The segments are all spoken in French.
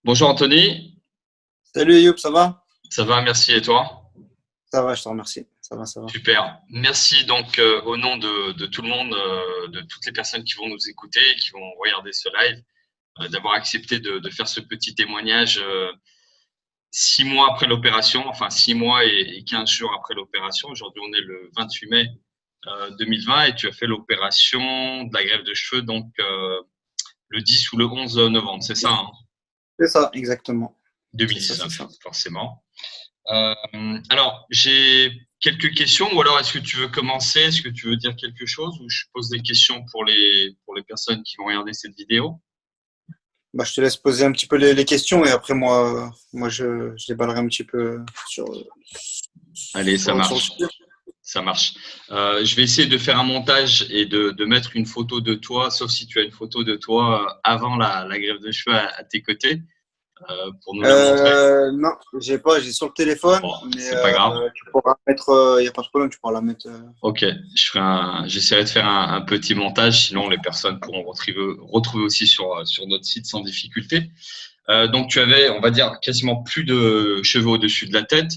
Bonjour Anthony, Salut Youp, ça va? ça va, merci et toi? Ça va, je te remercie. Ça va, ça va. Super. Merci donc au nom de tout le monde, de toutes les personnes qui vont nous écouter, qui vont regarder ce live, d'avoir accepté de faire ce petit témoignage 6 mois après l'opération, enfin 6 mois et 15 jours après l'opération. Aujourd'hui, on est le 28 mai 2020 et tu as fait l'opération de la greffe de cheveux donc le 10 ou le 11 novembre, c'est ça, hein? C'est ça, exactement. C'est ça, c'est 2019, ça. forcément. Alors, j'ai quelques questions, ou alors est-ce que tu veux commencer? Est-ce que tu veux dire quelque chose? Ou je pose des questions pour les personnes qui vont regarder cette vidéo? Bah, je te laisse poser un petit peu les questions et après moi je déballerai un petit peu sur, Allez, ça sur le marche. sujet. Ça marche. Je vais essayer de faire un montage et de mettre une photo de toi, sauf si tu as une photo de toi avant la greffe de cheveux à tes côtés, pour nous la montrer. Non, j'ai sur le téléphone, Bon, mais c'est pas grave. tu pourras mettre, il n'y a pas de problème, tu pourras la mettre. Ok, j'essaierai de faire un petit montage, sinon les personnes pourront retrouver aussi sur notre site sans difficulté. Donc tu avais, on va dire, quasiment plus de cheveux au-dessus de la tête.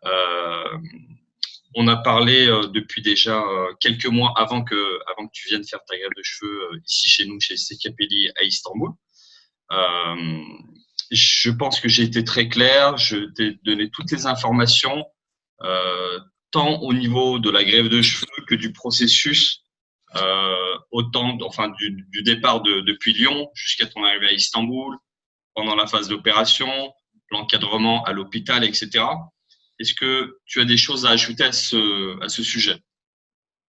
Euh, on a parlé depuis déjà quelques mois avant que tu viennes faire ta greffe de cheveux ici chez nous, chez Sekapeli à Istanbul. Euh, je pense que j'ai été très clair, je t'ai donné toutes les informations, euh, tant au niveau de la greffe de cheveux que du processus, enfin du départ depuis Lyon jusqu'à ton arrivée à Istanbul, pendant la phase d'opération, l'encadrement à l'hôpital, etc. Est-ce que tu as des choses à ajouter à ce sujet?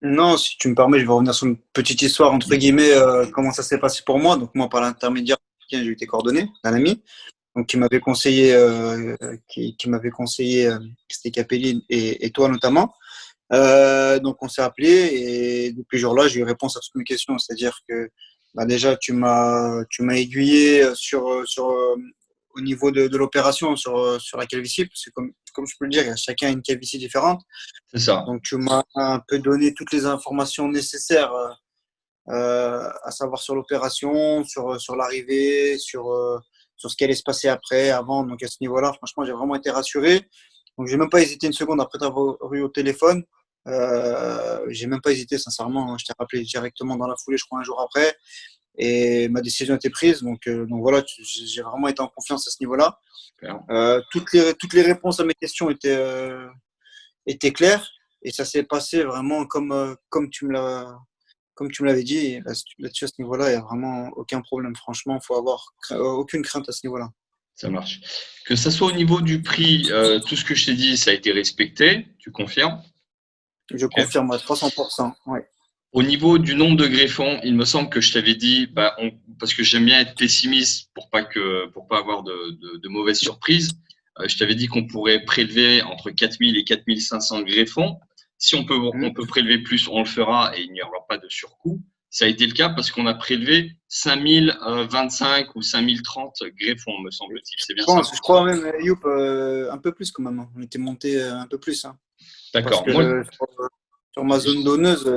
Non, si tu me permets, je vais revenir sur une petite histoire, entre guillemets, comment ça s'est passé pour moi. Donc moi, par l'intermédiaire, j'ai eu tes coordonnées d'un ami. Donc qui m'avait conseillé c'était Capelli et toi notamment. Donc on s'est appelé et depuis ce jour-là, j'ai eu réponse à toutes mes questions. C'est-à-dire que bah, déjà, tu m'as aiguillé au niveau de l'opération sur la calvitie, parce que comme je peux le dire, chacun a une calvitie différente. C'est ça. Donc tu m'as un peu donné toutes les informations nécessaires à savoir sur l'opération, sur l'arrivée, sur ce qui allait se passer après, avant. Donc à ce niveau-là, franchement, j'ai vraiment été rassuré. Donc j'ai même pas hésité une seconde après t'avoir eu au téléphone. J'ai même pas hésité, sincèrement. Je t'ai rappelé directement dans la foulée, je crois, un jour après. Et ma décision était prise. Donc voilà, j'ai vraiment été en confiance à ce niveau-là. Super. Toutes les réponses à mes questions étaient claires. Et ça s'est passé vraiment comme tu me l'avais dit, là-dessus, à ce niveau-là, il n'y a vraiment aucun problème. Franchement, il faut avoir aucune crainte à ce niveau-là. Ça marche. Que ça soit au niveau du prix, tout ce que je t'ai dit, ça a été respecté, tu confirmes? Je Ok. confirme à 300%. Ouais. Au niveau du nombre de greffons, il me semble que je t'avais dit, parce que j'aime bien être pessimiste pour pas avoir de mauvaises surprises, je t'avais dit qu'on pourrait prélever entre 4000 et 4500 greffons. Si on peut prélever plus, on le fera et il n'y aura pas de surcoût. Ça a été le cas parce qu'on a prélevé 5025 ou 5030 greffons, me semble-t-il. C'est bien ça? Je crois même, Youp, un peu plus quand même, hein. On était monté un peu plus, hein. Parce D'accord. que Moi, sur ma zone donneuse,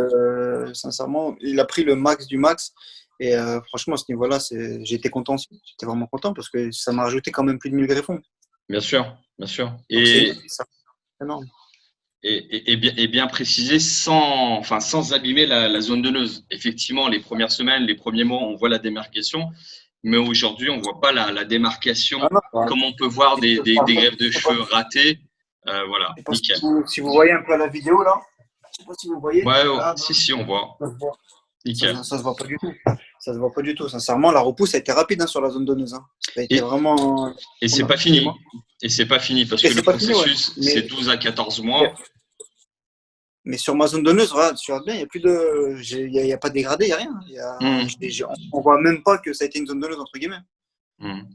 sincèrement, il a pris le max du max. Et franchement, à ce niveau-là, j'étais content aussi. J'étais vraiment content parce que ça m'a rajouté quand même plus de 1000 greffons. bien sûr, bien sûr. Donc Et c'est énorme. et bien préciser sans abîmer la zone donneuse. Effectivement, les premières semaines, les premiers mois, on voit la démarcation, mais aujourd'hui, on ne voit pas la Ah démarcation non, bah, comme on peut voir je des greffes de sais pas, cheveux ratées. Voilà, je sais pas nickel. si vous voyez un peu la vidéo là. Je sais pas si vous voyez. Ouais, oh, Là, si, si, on voit. ça se voit. Nickel. Ça se voit pas du tout. Ça se voit pas du tout. Sincèrement, la repousse a été rapide hein, sur la zone donneuse, hein. Ça a été Et, vraiment. et c'est pas Dis-moi. fini. Et c'est pas fini parce Et que le c'est pas fini, ouais. processus, c'est 12 à 14 mois. Mais sur ma zone donneuse, voilà, tu regardes bien, il n'y a plus de. Il y a pas de dégradé, il n'y a rien. On voit même pas que ça a été une zone donneuse, entre guillemets.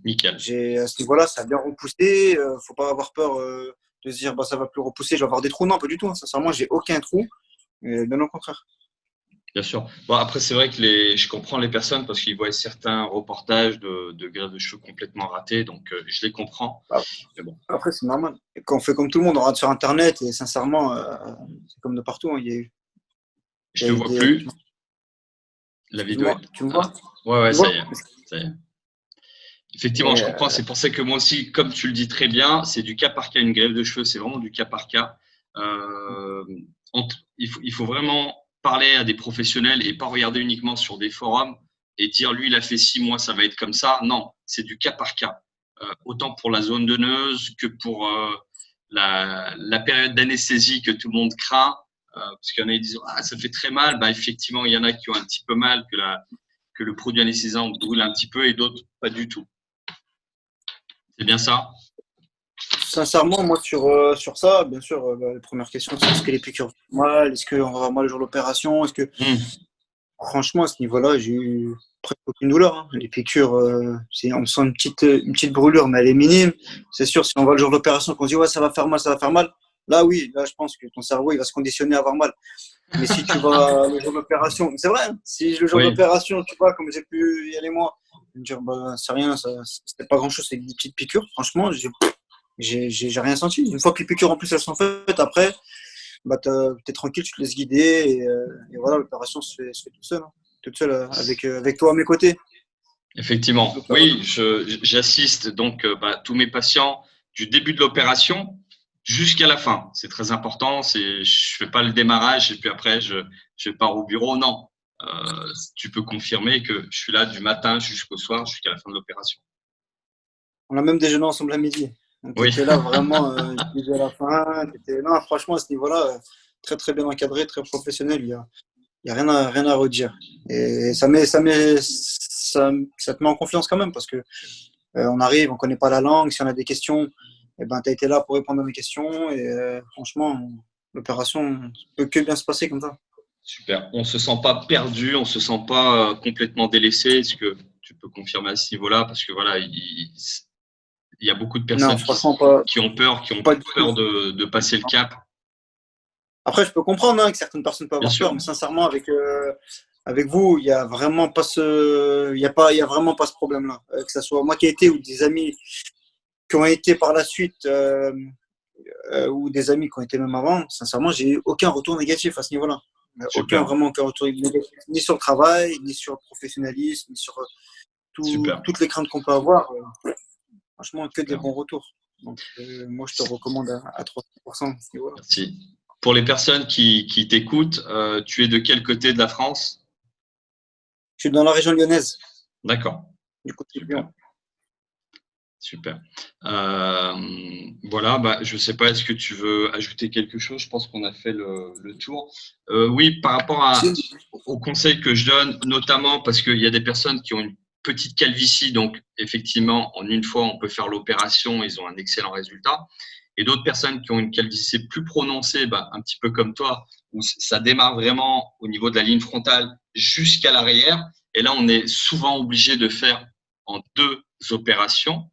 Nickel. À ce niveau-là, ça a bien repoussé. Faut pas avoir peur de se dire bah, ça va plus repousser, je vais avoir des trous. Non, pas du tout, hein. Sincèrement, j'ai aucun trou. Bien au contraire. Bien sûr. Bon, après, c'est vrai que je comprends les personnes parce qu'ils voient certains reportages de greffes de cheveux complètement ratés, donc je les comprends. Bah, Mais bon, après, c'est normal. Et quand on fait comme tout le monde, on regarde sur Internet et sincèrement, c'est comme de partout, hein. je Il te y a eu vois des. plus. La vidéo est. Tu me Ah, vois? ouais, ouais, Tu me ça y vois? est. Ça y est. Effectivement, Et, je comprends. C'est pour ça que moi aussi, comme tu le dis très bien, c'est du cas par cas. Une greffe de cheveux, c'est vraiment du cas par cas. Euh, il faut vraiment parler à des professionnels et pas regarder uniquement sur des forums et dire lui, il a fait 6 mois, ça va être comme ça. Non, c'est du cas par cas. Autant pour la zone donneuse que pour la période d'anesthésie que tout le monde craint. Parce qu'il y en a qui disent ah, ça fait très mal. Bah, effectivement, il y en a qui ont un petit peu mal, que le produit anesthésiant brûle un petit peu et d'autres pas du tout. C'est bien ça? sincèrement, moi, sur ça, bien sûr, la première question, c'est est-ce que les piqûres font mal? Est-ce qu'on va avoir mal le jour de l'opération? Est-ce que, franchement, à ce niveau-là, j'ai eu presque aucune douleur, hein. Les piqûres, on sent une petite brûlure, mais elle est minime. C'est sûr, si on va le jour de l'opération, qu'on se dit, ouais, ça va faire mal, ça va faire mal. Là, oui, là, je pense que ton cerveau, il va se conditionner à avoir mal. Mais si tu vas le jour de l'opération, c'est vrai, hein, si le jour de Oui, l'opération, tu vois, comme j'ai pu y aller moi, me dire, bah, c'est rien, c'était pas grand-chose, c'est des petites piqûres. Franchement, j'ai rien senti. Une fois que les piqûres en plus elles sont faites, après, bah, t'es tranquille, tu te laisses guider et voilà, l'opération se fait toute seule avec toi à mes côtés. effectivement. Oui, j'assiste donc tous mes patients du début de l'opération jusqu'à la fin. C'est très important. Je fais pas le démarrage et puis après je pars au bureau. Non, tu peux confirmer que je suis là du matin jusqu'au soir, jusqu'à la fin de l'opération. On a même déjeuné ensemble à midi. Donc, tu Oui, étais là vraiment du début à la fin. Non, franchement, à ce niveau-là, très très bien encadré, très professionnel. Il y a rien à redire. Et ça te met en confiance quand même parce que on arrive, on connaît pas la langue. Si on a des questions, eh ben, tu as été là pour répondre à mes questions. Et franchement, l'opération peut que bien se passer comme ça. super. On se sent pas perdu, on se sent pas complètement délaissé. Est-ce que tu peux confirmer à ce niveau-là? Parce que voilà, il y a beaucoup de Non, personnes franchement, qui ont pas du tout. peur de passer le cap. Après, je peux comprendre hein, que certaines personnes peuvent Bien avoir sûr. peur, mais sincèrement, avec vous, il y a vraiment pas il y a vraiment pas ce problème-là. Que ce soit moi qui ai été ou des amis qui ont été par la suite ou des amis qui ont été même avant, sincèrement, j'ai eu aucun retour négatif à ce niveau-là. Super, Aucun retour négatif, ni sur le travail, ni sur le professionnalisme, ni sur super, toutes les craintes qu'on peut avoir. Franchement, que des super. bons retours. Donc, moi, je te recommande à 300% à ce niveau-là. Merci. Pour les personnes qui t'écoutent, tu es de quel côté de la France? Je suis dans la région lyonnaise, D'accord, du côté de super, Lyon. super. Voilà, je ne sais pas, est-ce que tu veux ajouter quelque chose? Je pense qu'on a fait le tour. Oui, par rapport aux conseils que je donne, notamment parce qu'il y a des personnes qui ont une petite calvitie, donc effectivement, en une fois, on peut faire l'opération, ils ont un excellent résultat. Et d'autres personnes qui ont une calvitie plus prononcée, un petit peu comme toi, où ça démarre vraiment au niveau de la ligne frontale jusqu'à l'arrière. Et là, on est souvent obligé de faire en 2 opérations.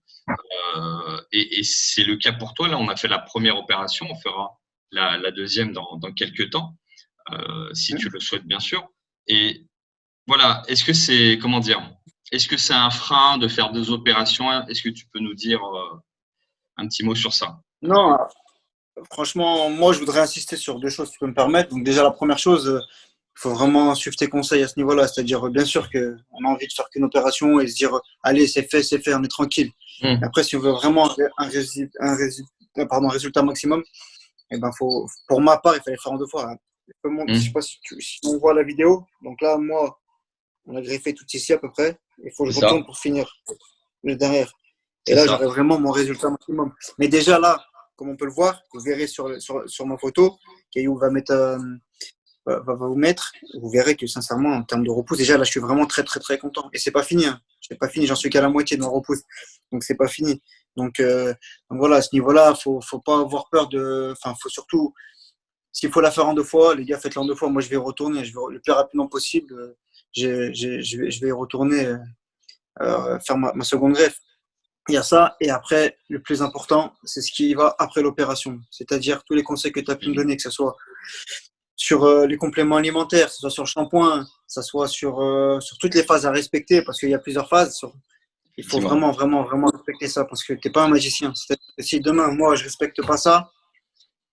Et c'est le cas pour toi. Là, on a fait la première opération, on fera la deuxième dans quelques temps, si tu le souhaites, bien sûr. Et voilà, est-ce que c'est, comment dire, est-ce que c'est un frein de faire 2 opérations? Est-ce que tu peux nous dire un petit mot sur ça? Non, franchement, moi, je voudrais insister sur deux choses, si tu peux me permettre. Donc, déjà, la première chose, il faut vraiment suivre tes conseils à ce niveau-là. C'est-à-dire, bien sûr qu'on a envie de faire qu'une opération et se dire, allez, c'est fait, on est tranquille. Mais Mmh. après, si on veut vraiment un résultat maximum, eh ben, pour ma part, il fallait faire en 2 fois. Je sais Mmh. pas si on voit la vidéo. Donc là, moi, on a greffé tout ici à peu près. Il faut que C'est je retourne ça, pour finir le derrière. Et c'est là, ça. j'aurai vraiment mon résultat maximum. Mais déjà là, comme on peut le voir, vous verrez sur ma photo, Caillou va vous mettre, vous verrez que sincèrement, en termes de repousse, déjà là, je suis vraiment très très très content. Et c'est pas fini, hein. C'est pas fini, j'en suis qu'à la moitié de mon repousse. Donc c'est pas fini. Donc voilà, à ce niveau-là, faut pas avoir peur enfin, faut surtout, s'il faut la faire en 2 fois, les gars, faites-la en 2 fois. Moi, je vais y retourner, le plus rapidement possible. Je vais y retourner faire ma seconde greffe. Il y a ça, et après, le plus important, c'est ce qui va après l'opération. C'est-à-dire tous les conseils que tu as pu me Oui, donner, que ce soit sur les compléments alimentaires, que ce soit sur le shampoing, que ce soit sur toutes les phases à respecter, parce qu'il y a plusieurs phases. Il faut effectivement. vraiment, vraiment, vraiment respecter ça, parce que tu n'es pas un magicien. Si demain, moi, je ne respecte pas ça,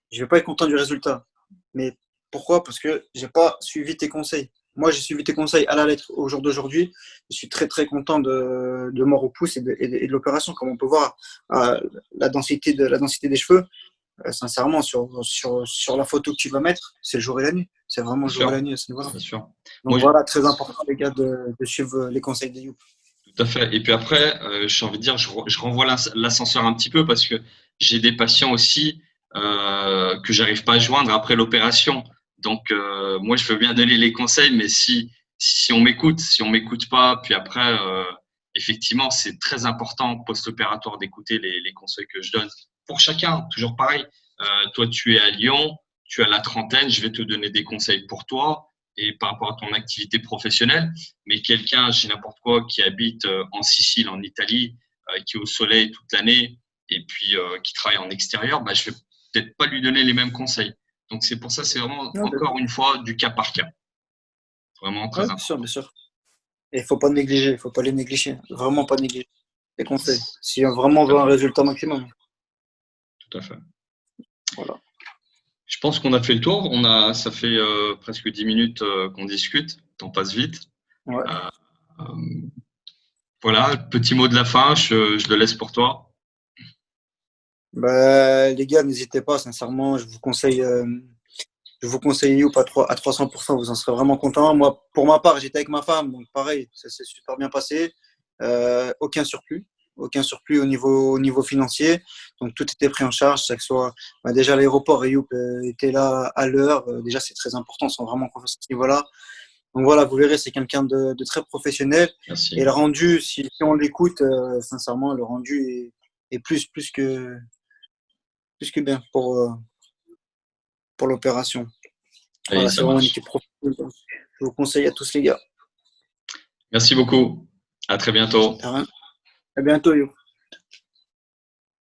je ne vais pas être content du résultat. Mais pourquoi? Parce que je n'ai pas suivi tes conseils. moi, j'ai suivi tes conseils à la lettre au jour d'aujourd'hui. Je suis très, très content de mort au pouce et de l'opération. Comme on peut voir, la densité des cheveux, sincèrement, sur la photo que tu vas mettre, c'est le jour et la nuit. C'est vraiment Bien le jour et la sûr, nuit à ce niveau-là. bien sûr. Donc Moi, voilà, très important, les gars, de suivre les conseils de You. tout à fait. Et puis après, j'ai envie de dire, je renvoie l'ascenseur un petit peu parce que j'ai des patients aussi que j'arrive pas à joindre après l'opération. Donc, moi, je veux bien donner les conseils, mais si on m'écoute pas, puis après, effectivement, c'est très important post-opératoire d'écouter les conseils que je donne pour chacun. Toujours pareil. Toi, tu es à Lyon, tu as la trentaine, je vais te donner des conseils pour toi et par rapport à ton activité professionnelle. Mais quelqu'un, j'ai n'importe quoi, qui habite en Sicile, en Italie, qui est au soleil toute l'année et puis qui travaille en extérieur, bah, je vais peut-être pas lui donner les mêmes conseils. Donc c'est pour ça, c'est vraiment Ouais, encore une fois du cas par cas. Vraiment très bien sûr, bien important. sûr. Et il ne faut pas négliger, il faut pas les négliger. Vraiment pas négliger les conseils. Si on vraiment Tout à veut un fait. résultat maximum. Tout à fait. Voilà. Je pense qu'on a fait le tour. Ça fait presque 10 minutes qu'on discute. Le temps passe vite. Ouais. Euh, euh, voilà, petit mot de la fin, je le laisse pour toi. Bah, les gars, n'hésitez pas, sincèrement, je vous conseille You à 300%, vous en serez vraiment content. Moi, pour ma part, j'étais avec ma femme, donc pareil, ça s'est super bien passé. Aucun surplus, aucun surplus au niveau financier. Donc tout était pris en charge, que ce soit bah, déjà l'aéroport et You était là à l'heure. Déjà, c'est très important, ils sont vraiment confiants à ce niveau-là. Donc voilà, vous verrez, c'est quelqu'un de très professionnel. Et Merci. le rendu, si on l'écoute, sincèrement, le rendu est plus que bien pour l'opération. Allez, Voilà, c'est ça vraiment une marche. équipe professionnelle. Je vous conseille à tous les gars. Merci beaucoup. À très bientôt. De rien. À bientôt, Yo.